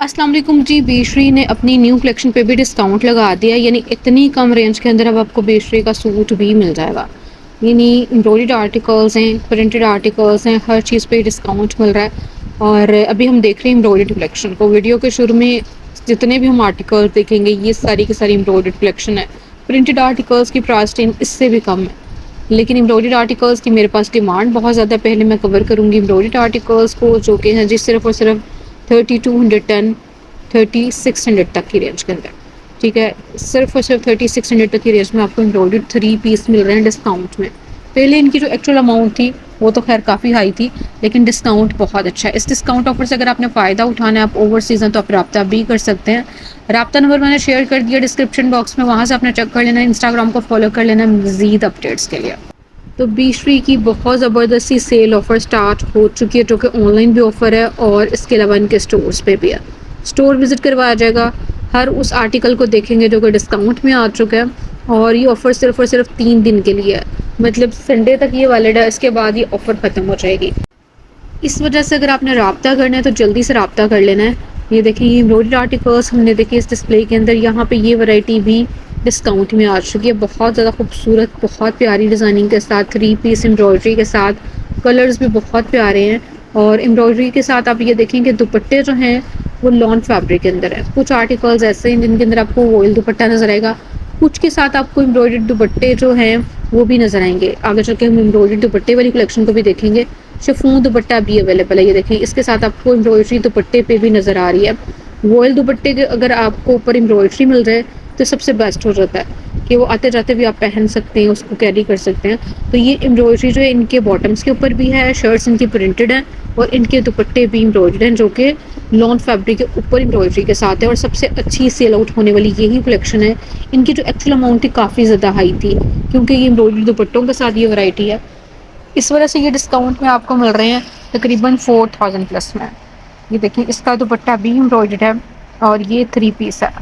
अस्सलाम वालेकुम जी। बेशरी ने अपनी न्यू कलेक्शन पे भी डिस्काउंट लगा दिया, यानी इतनी कम रेंज के अंदर अब आपको बेशरी का सूट भी मिल जाएगा। यानी एम्ब्रॉयडर्ड आर्टिकल्स हैं, प्रिंटेड आर्टिकल्स हैं, हर चीज़ पे डिस्काउंट मिल रहा है। और अभी हम देख रहे हैं एम्ब्रॉयडर्ड कलेक्शन को। वीडियो के शुरू में जितने भी हम आर्टिकल्स देखेंगे ये सारी की सारी एम्ब्रॉयडर्ड कलेक्शन है। प्रिंटेड आर्टिकल्स की प्राइस रेंज इससे भी कम है, लेकिन एम्ब्रॉयडर्ड आर्टिकल्स की मेरे पास डिमांड बहुत ज़्यादा। पहले मैं कवर करूँगी एम्ब्रॉयडर्ड आर्टिकल्स को, जो कि हैं जी सिर्फ और सिर्फ 3210 3600 तक की रेंज के अंदर। ठीक है, सिर्फ और सिर्फ 3600 तक की रेंज में आपको एम्ब्रॉयडर्ड 3 पीस मिल रहे हैं डिस्काउंट में। पहले इनकी जो एक्चुअल अमाउंट थी वो तो खैर काफ़ी हाई थी, लेकिन डिस्काउंट बहुत अच्छा है। इस डिस्काउंट ऑफर से अगर आपने फ़ायदा उठाना है, आप ओवरसीज़ हैं, तो आप रब्ता भी कर सकते हैं। रब्ता नंबर मैंने शेयर कर दिया डिस्क्रिप्शन बॉक्स में, वहाँ से आपने चेक कर लेना है। इंस्टाग्राम को फॉलो कर लेना मज़ीद अपडेट्स के लिए। तो बीशरी की बहुत ज़बरदस्ती सेल ऑफ़र स्टार्ट हो चुकी है, जो कि ऑनलाइन भी ऑफ़र है और इसके अलावा इनके स्टोर्स पे भी है। स्टोर विज़िट करवाया जाएगा, हर उस आर्टिकल को देखेंगे जो कि डिस्काउंट में आ चुका है। और ये ऑफ़र सिर्फ़ और सिर्फ 3 दिन के लिए है, मतलब संडे तक ये वैलिड है, इसके बाद ये ऑफ़र ख़त्म हो जाएगी। इस वजह से अगर आपने राब्ता करना है तो जल्दी से राब्ता कर लेना है। ये देखिए, ये एम्ब्रॉयडर्ड आर्टिकल्स हमने देखे इस डिस्प्ले के अंदर। यहाँ पे ये वैरायटी भी डिस्काउंट में आ चुकी है, बहुत ज़्यादा खूबसूरत, बहुत प्यारी डिज़ाइनिंग के साथ, 3 पीस एम्ब्रॉयडरी के साथ। कलर्स भी बहुत प्यारे हैं। और एम्ब्रॉयडरी के साथ आप ये देखें कि दुपट्टे जो हैं वो लॉन फैब्रिक के अंदर है। कुछ आर्टिकल्स ऐसे हैं जिनके अंदर आपको वॉयल दुपट्टा नज़र आएगा, कुछ के साथ आपको एम्ब्रॉयडर्ड दुपट्टे जो हैं वो भी नज़र आएंगे। आगे चल के हम एम्ब्रॉयडर्ड दुपट्टे वाली कलेक्शन को भी देखेंगे। शिफॉन दुपट्टा भी अवेलेबल है, ये देखें, इसके साथ आपको एम्ब्रॉयडरी दुपट्टे पे भी नज़र आ रही है। वॉयल दुपट्टे के अगर आपको ऊपर एम्ब्रॉयडरी मिल जाए तो सबसे बेस्ट हो जाता है कि वो आते जाते भी आप पहन सकते हैं, उसको कैरी कर सकते हैं। तो ये एम्ब्रॉयडरी जो है इनके बॉटम्स के ऊपर भी है, शर्ट्स इनकी प्रिंटेड हैं और इनके दुपट्टे भी एम्ब्रॉयडर्ड हैं, जो कि लॉन फैब्रिक के ऊपर एम्ब्रॉयडरी के साथ है। और सबसे अच्छी सेल आउट होने वाली यही कलेक्शन है। इनकी जो एक्चुअल अमाउंट थी काफ़ी ज़्यादा हाई थी, क्योंकि ये एम्ब्रॉयडरी दुपट्टों के साथ ये वैरायटी है। इस वजह से ये डिस्काउंट में आपको मिल रहे हैं तकरीबन 4000 प्लस में। ये देखिए, इसका दुपट्टा भी एम्ब्रॉयडर्ड है और ये 3 पीस है।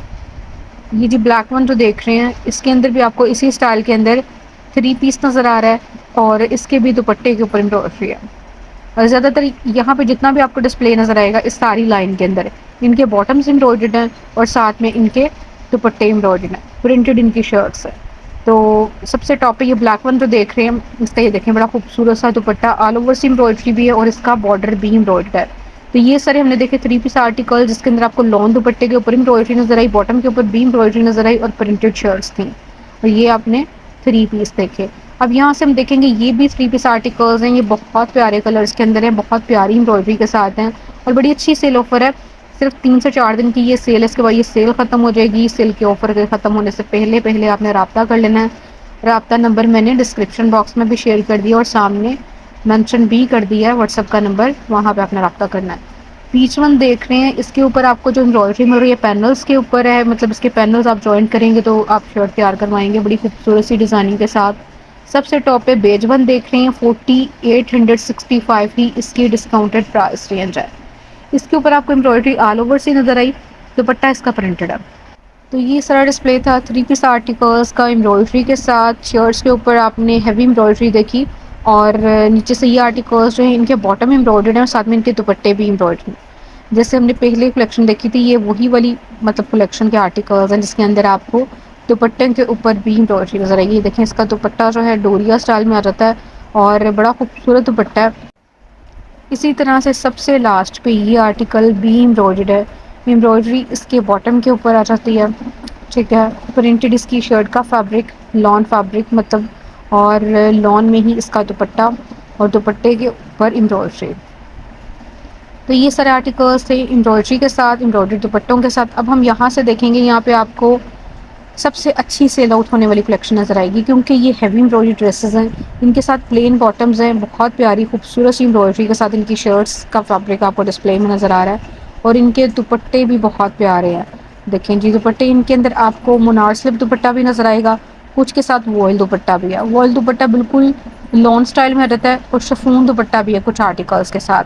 ये जी ब्लैक वन जो देख रहे हैं, इसके अंदर भी आपको इसी स्टाइल के अंदर 3 पीस नज़र आ रहा है और इसके भी दुपट्टे के ऊपर एम्ब्रॉयडरी है। और ज़्यादातर यहाँ पे जितना भी आपको डिस्प्ले नज़र आएगा इस सारी लाइन के अंदर, इनके बॉटम्स एम्ब्रॉयडर्ड हैं और साथ में इनके दुपट्टे एम्ब्रॉयडर्ड हैं, प्रिंटेड इनकी शर्ट्स है। तो सबसे टॉप पे ये ब्लैक वन जो देख रहे हैं, इसका ये देखें, बड़ा खूबसूरत सा दुपट्टा, ऑल ओवर से एम्ब्रॉयडरी भी है और इसका बॉर्डर भी एम्ब्रॉयडर्ड है। तो ये सारे हमने देखे 3 पीस आर्टिकल, जिसके अंदर आपको लॉन दुपट्टे के ऊपर एम्ब्रॉयडरी नजर आई, बॉटम के ऊपर भी एम्ब्रॉयडरी नजर आई और प्रिंटेड शर्ट्स थी। और ये आपने 3 पीस देखे। अब यहाँ से हम देखेंगे ये भी 3 पीस आर्टिकल्स हैं। ये बहुत प्यारे कलर्स के अंदर हैं, बहुत प्यारी एम्ब्रॉयडरी के साथ हैं और बड़ी अच्छी सेल ऑफर है। सिर्फ 3 से 4 दिन की ये सेल है, इसके बाद ये सेल ख़त्म हो जाएगी। सेल के ऑफर के ख़त्म होने से पहले पहले आपने रब्ता कर लेना है। रब्ता नंबर मैंने डिस्क्रिप्शन बॉक्स में भी शेयर कर दिया और सामने मेंशन भी कर दिया है व्हाट्सएप का नंबर, वहाँ पे आपने रब्ता करना है। पीच वन देख रहे हैं, इसके ऊपर आपको जो एम्ब्रॉयडरी मिल रही है पैनल्स के ऊपर है, मतलब इसके पैनल्स आप जॉइन करेंगे तो आप शर्ट तैयार करवाएंगे बड़ी खूबसूरत सी डिज़ाइनिंग के साथ। सबसे टॉप पे बेज वन देख रहे हैं, 4865 ही इसकी डिस्काउंटेड प्राइस रेंज है। इसके ऊपर आपको एम्ब्रॉयडरी ऑल ओवर सी नज़र आई, दुपट्टा इसका प्रिंटेड है। तो ये सारा डिस्प्ले था 3 पीस आर्टिकल्स का एम्ब्रॉयडरी के साथ। शर्ट्स के ऊपर आपने हैवी एम्ब्रॉयडरी देखी और नीचे से ये आर्टिकल्स जो हैं इनके बॉटम एम्ब्रॉयडर्ड हैं और साथ में इनके दुपट्टे भी एम्ब्रॉयडर्ड। जैसे हमने पहले कलेक्शन देखी थी, ये वही वाली मतलब कलेक्शन के आर्टिकल्स हैं जिसके अंदर आपको दुपट्टे के ऊपर भी एम्ब्रॉयडरी नजर आएगी। ये देखें, इसका दुपट्टा जो है डोरिया स्टाइल में आ जाता है और बड़ा खूबसूरत दुपट्टा है। इसी तरह से सबसे लास्ट पे ये आर्टिकल भी एम्ब्रॉयडर्ड है, एम्ब्रॉयडरी इसके बॉटम के ऊपर आ जाती है। ठीक है, प्रिंटेड इसकी शर्ट का फैब्रिक, लॉन फैब्रिक मतलब, और लॉन में ही इसका दुपट्टा और दुपट्टे के ऊपर एम्ब्रॉयडरी। तो ये सारे आर्टिकल्स थे एम्ब्रॉयडरी के साथ, एम्ब्रॉयडरी दुपट्टों के साथ। अब हम यहाँ से देखेंगे, यहाँ पे आपको सबसे अच्छी सेल आउट होने वाली कलेक्शन नज़र आएगी, क्योंकि ये हैवी एम्ब्रॉयडरी ड्रेसेस हैं, इनके साथ प्लेन बॉटम्स हैं, बहुत प्यारी खूबसूरत सी एम्ब्रॉयडरी के साथ इनकी शर्ट्स का फैब्रिक आपको डिस्प्ले में नज़र आ रहा है और इनके दुपट्टे भी बहुत प्यारे हैं। देखें जी, दुपट्टे इनके अंदर आपको मुनार स्लिप दुपट्टा भी नज़र आएगा, कुछ के साथ वॉयल दुपट्टा भी है। वॉयल दुपट्टा बिल्कुल लॉन स्टाइल में रहता है और शिफॉन दुपट्टा भी है कुछ आर्टिकल्स के साथ।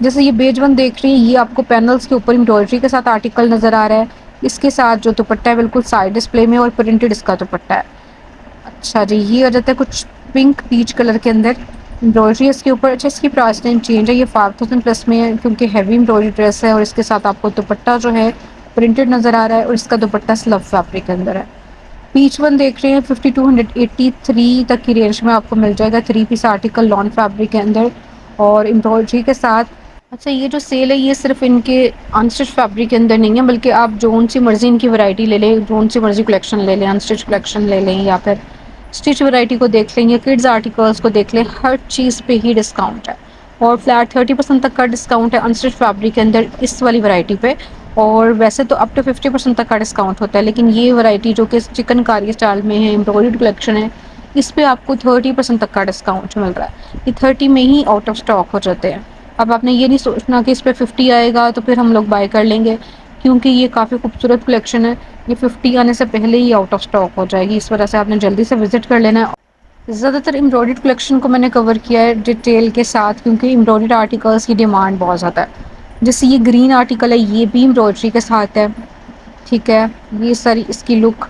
जैसे ये बेज वन देख रही है, ये आपको पैनल्स के ऊपर एम्ब्रॉयडरी के साथ आर्टिकल नज़र आ रहा है। इसके साथ जो दुपट्टा है बिल्कुल साइड डिस्प्ले में और प्रिंटेड इसका दुपट्टा है। अच्छा जी, ये आ जाता है कुछ पिंक पीच कलर के अंदर। एम्ब्रॉयडरी इसके ऊपर, अच्छा इसकी प्राइस रेंज चेंज है, ये 5000 प्लस में है क्योंकि हैवी एम्ब्रॉयडरी ड्रेस है और इसके साथ आपको दुपट्टा जो है प्रिंटेड नज़र आ रहा है और इसका दुपट्टा स्लब फैब्रिक के अंदर है। पीच वन देख रहे हैं 5283 तक की रेंज में आपको मिल जाएगा, 3 पीस आर्टिकल लॉन फैब्रिक के अंदर और एम्ब्रॉयडरी के साथ। अच्छा ये जो सेल है ये सिर्फ इनके अनस्टिच फैब्रिक के अंदर नहीं है, बल्कि आप जोन सी मर्जी इनकी वैरायटी ले लें, जोन सी मर्जी कलेक्शन ले लें, अनस्टिच कलेक्शन ले लें या फिर स्टिच वैरायटी को देख लें या किड्स आर्टिकल्स को देख लें, हर चीज़ पे ही डिस्काउंट है और फ्लैट 30% तक का डिस्काउंट है अनस्टिच फैब्रिक के अंदर इस वाली वैरायटी पे। और वैसे तो अप टू 50% तक का डिस्काउंट होता है, लेकिन ये वैरायटी जो कि चिकनकारी स्टाइल में है, एम्ब्रॉयडर्ड कलेक्शन है, इस पे आपको 30% तक का डिस्काउंट मिल रहा है। ये 30 में ही आउट ऑफ स्टॉक हो जाते हैं। अब आपने ये नहीं सोचना कि इस पे 50 आएगा तो फिर हम लोग बाय कर लेंगे, क्योंकि ये काफ़ी खूबसूरत कलेक्शन है, ये 50 आने से पहले ही आउट ऑफ स्टॉक हो जाएगी, इस वजह से आपने जल्दी से विजिट कर लेना है। ज़्यादातर एम्ब्रॉयडर्ड कलेक्शन को मैंने कवर किया है डिटेल के साथ, क्योंकि एम्ब्रॉयडर्ड आर्टिकल्स की डिमांड बहुत ज़्यादा है। जैसे ये ग्रीन आर्टिकल है, ये भी एम्ब्रॉयडरी के साथ है, ठीक है। ये सारी इसकी लुक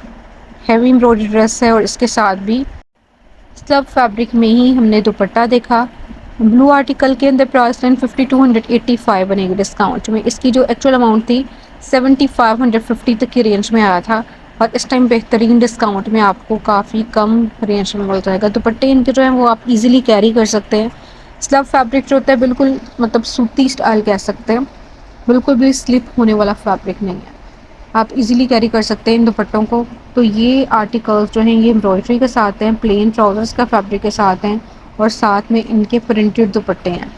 हैवी एम्ब्रॉयडरी ड्रेस है और इसके साथ भी स्लब फैब्रिक में ही हमने दुपट्टा देखा। ब्लू आर्टिकल के अंदर प्राइस लाइन 5285 बनेगी डिस्काउंट में, इसकी जो एक्चुअल अमाउंट थी 7550 तक की रेंज में आया था और इस टाइम बेहतरीन डिस्काउंट में आपको काफ़ी कम रेंज में मिल जाएगा। दुपट्टे इनके जो हैं वो आप इजीली कैरी कर सकते हैं। स्लब फैब्रिक जो होता है बिल्कुल मतलब सूती स्टाइल कह सकते हैं, बिल्कुल भी स्लिप होने वाला फैब्रिक नहीं है, आप इजीली कैरी कर सकते हैं इन दुपट्टों को। तो ये आर्टिकल्स जो हैं ये एम्ब्रॉयडरी के साथ हैं, प्लेन ट्राउजर्स का फैब्रिक के साथ हैं और साथ में इनके प्रिंटेड दुपट्टे हैं।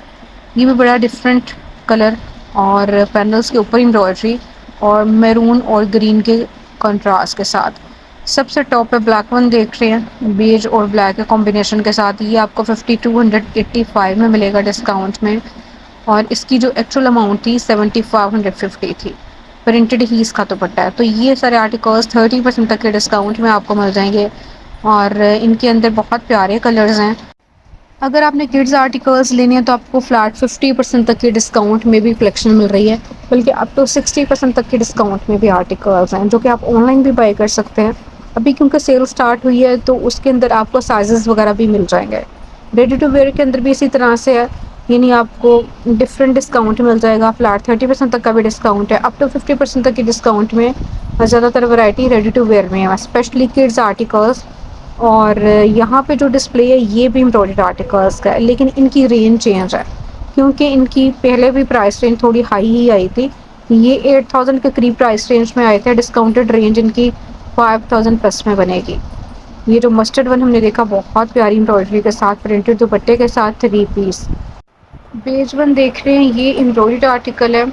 ये भी बड़ा डिफरेंट कलर और पैनल्स के ऊपर एम्ब्रॉयडरी और मैरून और ग्रीन के कंट्रास्ट के साथ। सबसे टॉप पे ब्लैक वन देख रहे हैं, बेज और ब्लैक के कॉम्बिनेशन के साथ, ये आपको 5285 में मिलेगा डिस्काउंट में और इसकी जो एक्चुअल अमाउंट थी 7550 थी। प्रिंटेड ही इसका दुपट्टा है। तो ये सारे आर्टिकल्स 30% तक के डिस्काउंट में आपको मिल जाएंगे और इनके अंदर बहुत प्यारे कलर्स हैं। अगर आपने किड्स आर्टिकल्स लेने हैं तो आपको फ्लैट 50% तक के डिस्काउंट में भी कलेक्शन मिल रही है, बल्कि अप टू 60% तक के डिस्काउंट में भी आर्टिकल्स हैं जो कि आप ऑनलाइन भी बाय कर सकते हैं। अभी क्योंकि सेल स्टार्ट हुई है तो उसके अंदर आपको साइजेस वगैरह भी मिल जाएंगे। रेडी टू वेयर के अंदर भी इसी तरह से है, यानी आपको डिफरेंट डिस्काउंट मिल जाएगा। फ्लैट 30% तक का भी डिस्काउंट है, अप टू 50% तक की डिस्काउंट में ज़्यादातर वैरायटी रेडी टू वेयर में है, स्पेशली किड्स आर्टिकल्स। और यहाँ पे जो डिस्प्ले है ये भी एम्ब्रॉयडर्ड आर्टिकल्स का है, लेकिन इनकी रेंज चेंज है क्योंकि इनकी पहले भी प्राइस रेंज थोड़ी हाई ही आई थी। ये 8000 के करीब प्राइस रेंज में आए थे, डिस्काउंटेड रेंज इनकी 5000 प्लस में बनेगी। ये जो मस्टर्ड वन हमने देखा बहुत प्यारी एम्ब्रॉयडरी के साथ प्रिंटेड दुपट्टे के साथ 3 पीस। बेज वन देख रहे हैं, ये एम्ब्रॉयडर्ड आर्टिकल है,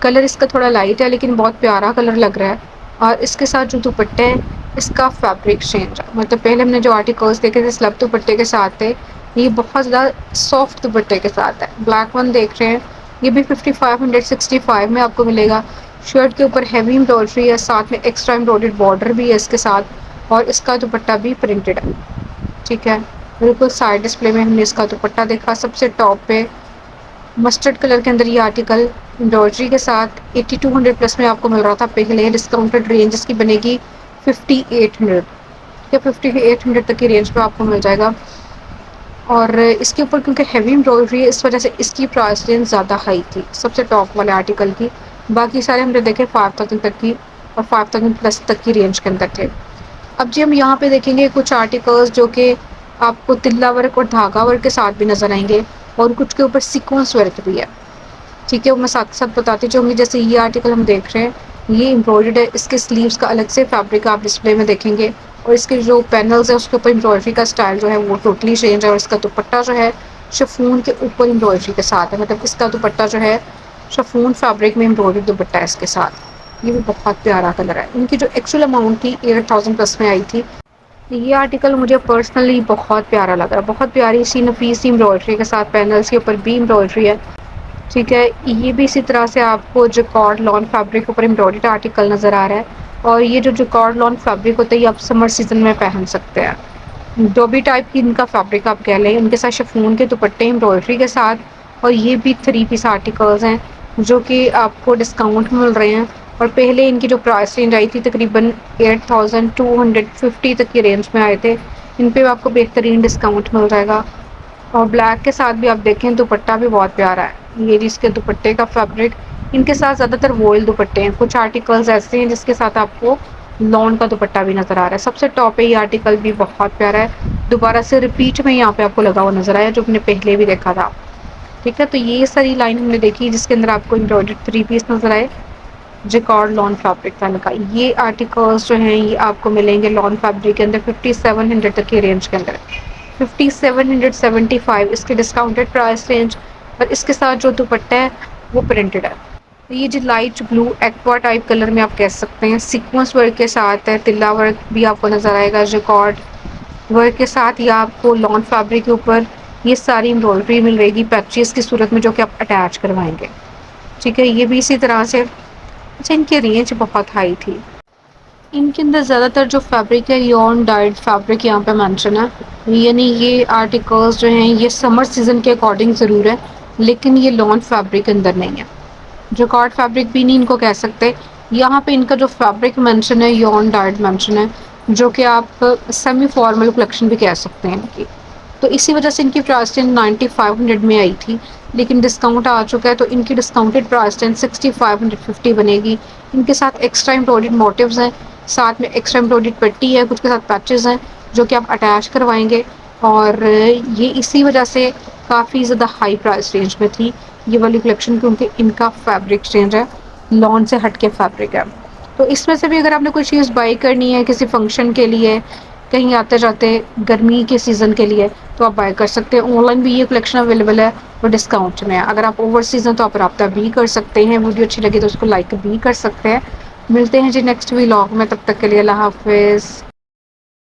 कलर इसका थोड़ा लाइट है लेकिन बहुत प्यारा कलर लग रहा है और इसके साथ जो दुपट्टे हैं इसका फैब्रिक चेंज है। मतलब पहले हमने जो आर्टिकल्स देखे थे स्लब दुपट्टे के साथ थे, ये बहुत ज़्यादा सॉफ्ट दुपट्टे के साथ है। ब्लैक वन देख रहे हैं, ये भी 5565 में आपको मिलेगा। शर्ट के ऊपर हैवी एम्ब्रॉयडरी है, साथ में एक्स्ट्रा एम्ब्रॉयडर्ड बॉर्डर भी है इसके साथ और इसका दुपट्टा भी प्रिंटेड है, ठीक है। बिल्कुल साइड डिस्प्ले में हमने इसका दुपट्टा देखा। सबसे टॉप पे मस्टर्ड कलर के अंदर ये आर्टिकल एम्ब्रॉयडरी के साथ 8200 प्लस में आपको मिल रहा था पहले। डिस्काउंटेड रेंज इसकी बनेगी 5800 या 5800 तक की रेंज पे आपको मिल जाएगा। और इसके ऊपर क्योंकि हैवी एम्ब्रॉयडरी है इस वजह से इसकी प्राइस रेंज ज़्यादा हाई थी सबसे टॉप वाले आर्टिकल की। बाकी सारे हमने देखे 5000 तक की और 5000 प्लस तक की रेंज के अंदर थे। अब जी हम यहाँ पे देखेंगे कुछ आर्टिकल्स जो कि आपको तिल्ला वर्क और धागा वर्क के साथ भी नज़र आएंगे और कुछ के ऊपर सीक्वेंस वर्क भी है, ठीक है। वो मैं साथ साथ बताती जाऊँगी। जैसे ये आर्टिकल हम देख रहे हैं, ये एम्ब्रॉयडर्ड है, इसके स्लीव्स का अलग से फैब्रिक आप डिस्प्ले में देखेंगे और इसके जो पैनल्स है उसके ऊपर एम्ब्रॉयडरी का स्टाइल जो है वो टोटली चेंज है और इसका दुपट्टा जो है शिफॉन के ऊपर एम्ब्रॉयडरी के साथ है। मतलब इसका दुपट्टा जो है शिफॉन फैब्रिक में एम्ब्रॉयडर्ड दुपट्टा है इसके साथ। ये भी बहुत प्यारा कलर है। इनकी जो एक्चुअल अमाउंट थी 8000 प्लस में आई थी। ये आर्टिकल मुझे पर्सनली बहुत प्यारा लग रहा है, बहुत प्यारी सी नफीस एम्ब्रॉयडरी के साथ, पैनल्स के ऊपर भी एम्ब्रॉयडरी है, ठीक है। ये भी इसी तरह से आपको जकॉर्ड लॉन फैब्रिक ऊपर एम्ब्रॉयडर्ड आर्टिकल नज़र आ रहा है और ये जो जकॉर्ड लॉन फैब्रिक होता है ये आप समर सीजन में पहन सकते हैं। डोबी टाइप की इनका फैब्रिक आप कह लें, उनके साथ शिफॉन के दुपट्टे एम्ब्रॉयडरी के साथ और ये भी 3 पीस आर्टिकल्स हैं जो कि आपको डिस्काउंट मिल रहे हैं। और पहले इनकी जो प्राइस रेंज आई थी तकरीबन 8250 तक की रेंज में आए थे, इन पे आपको बेहतरीन डिस्काउंट मिल जाएगा और ब्लैक के साथ भी आप देखें दुपट्टा भी बहुत प्यारा है। ये जिसके दुपट्टे का फैब्रिक, इनके साथ ज़्यादातर वॉयल दुपट्टे हैं। कुछ आर्टिकल्स ऐसे हैं जिसके साथ आपको लॉन का दुपट्टा भी नज़र आ रहा है। सबसे टॉप पे ये आर्टिकल भी बहुत प्यारा है। दोबारा से रिपीट में यहाँ पे आपको लगा हुआ नज़र आया जो हमने पहले भी देखा था। ठीक है, तो ये सारी लाइन हमने देखी जिसके अंदर आपको एम्ब्रॉयडर्ड 3 पीस नज़र आए। जिकॉर्ड लॉन फैब्रिक था इनका। ये आर्टिकल्स जो हैं ये आपको मिलेंगे लॉन फैब्रिक के अंदर 5700 तक की रेंज के अंदर। 5775 इसके डिस्काउंटेड प्राइस रेंज। और इसके साथ जो दुपट्टा है वो प्रिंटेड है। ये जो light blue aqua type colour में आप कह सकते हैं, सीक्वेंस वर्क के साथ है। तिल्ला वर्क भी आपको नज़र आएगा। जिकॉर्ड वर्क के साथ या आपको लॉन फैब्रिक के ऊपर ये सारी एम्ब्रॉयडरी मिल रहेगी पैचेस की सूरत में जो कि आप अटैच करवाएंगे। ठीक है, ये भी इसी तरह से। अच्छा, इनकी रेंज बहुत हाई थी। इनके अंदर ज़्यादातर जो फैब्रिक है यॉन डाइड फैब्रिक यहाँ पे मेंशन है। यानी ये आर्टिकल्स जो हैं ये समर सीजन के अकॉर्डिंग ज़रूर है, लेकिन ये लॉन फैब्रिक के अंदर नहीं है। जो कॉट फैब्रिक भी नहीं इनको कह सकते। यहाँ पे इनका जो फैब्रिक मेंशन है यॉन डाइड मेंशन है, जो कि आप सेमी फॉर्मल कलेक्शन भी कह सकते हैं इनकी। तो इसी वजह से इनकी प्राइस रेंज 9500 में आई थी, लेकिन डिस्काउंट आ चुका है तो इनकी डिस्काउंटेड प्राइस रेंज 6550 बनेगी। इनके साथ एक्स्ट्रा एम्ब्रॉयडर्ड मोटिव्स हैं, साथ में एक्स्ट्रा एम्ब्रॉयडर्ड पट्टी है, कुछ के साथ पैचेस हैं जो कि आप अटैच करवाएंगे। और ये इसी वजह से काफ़ी ज़्यादा हाई प्राइस रेंज में थी ये वाली कलेक्शन, क्योंकि इनका फैब्रिक चेंज है, लॉन से हट के फैब्रिक है। तो इसमें से भी अगर आपने कोई चीज़ बाई करनी है किसी फंक्शन के लिए, कहीं आते जाते गर्मी के सीज़न के लिए, तो आप बाय कर सकते हैं। ऑनलाइन भी ये कलेक्शन अवेलेबल है और डिस्काउंट में है। अगर आप ओवरसीज़ हैं तो आप रब्ता भी कर सकते हैं। वीडियो अच्छी लगी तो उसको लाइक भी कर सकते हैं। मिलते हैं जी नेक्स्ट व्लॉग में, तब तक के लिए अल्लाह हाफिज़।